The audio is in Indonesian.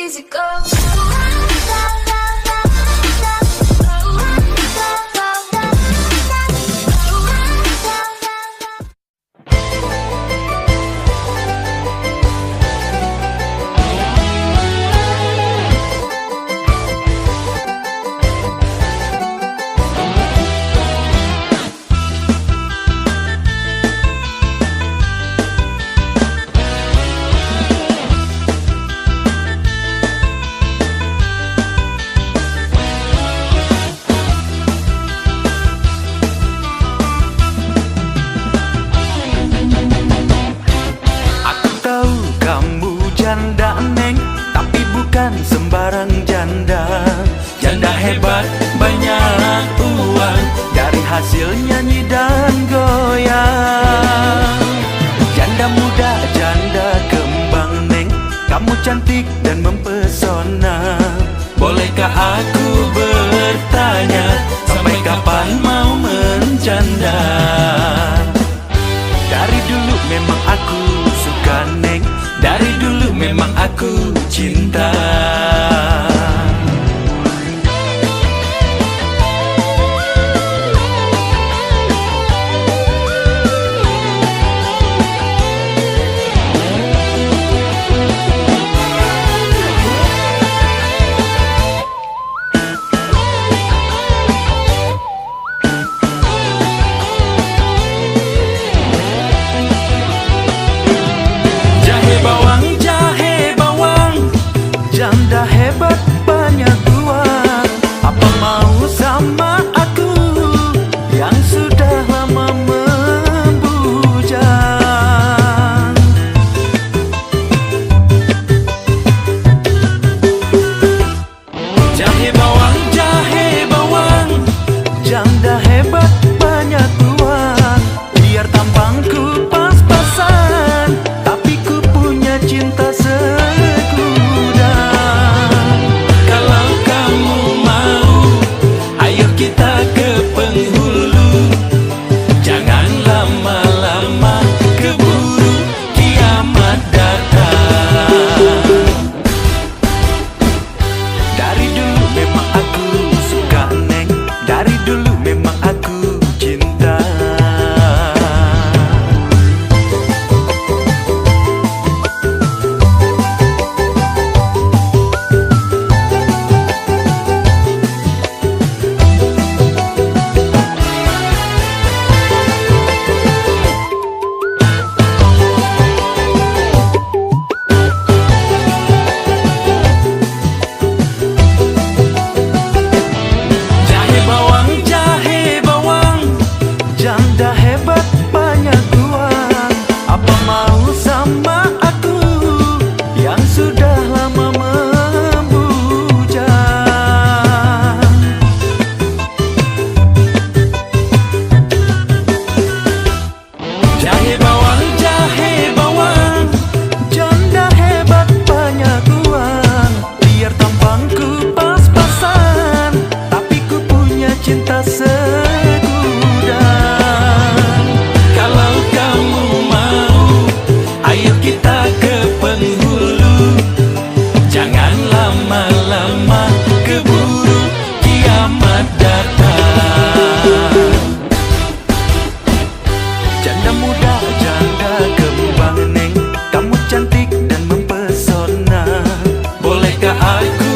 easy go. Janda neng, tapi bukan sembarang janda. Janda hebat, banyak uang, dari hasil nyanyi dan goyang. Janda muda, janda kembang neng, kamu cantik dan mempesona. Bolehkah aku bertanya, sampai kapan mau menjanda? Dari dulu memang aku suka neng, dari dulu memang aku cinta. Janda hebat, banyak uang, apa mau sama aku yang sudah lama membujang? Jahe bawang, janda hebat, banyak uang, biar tampangku pas-pasan, tapi ku punya cinta cinta segudang. Kalau kamu mau, ayo kita ke penghulu. Jangan lama-lama, keburu kiamat datang. Janda muda, janda kembang neng, kamu cantik dan mempesona. Bolehkah aku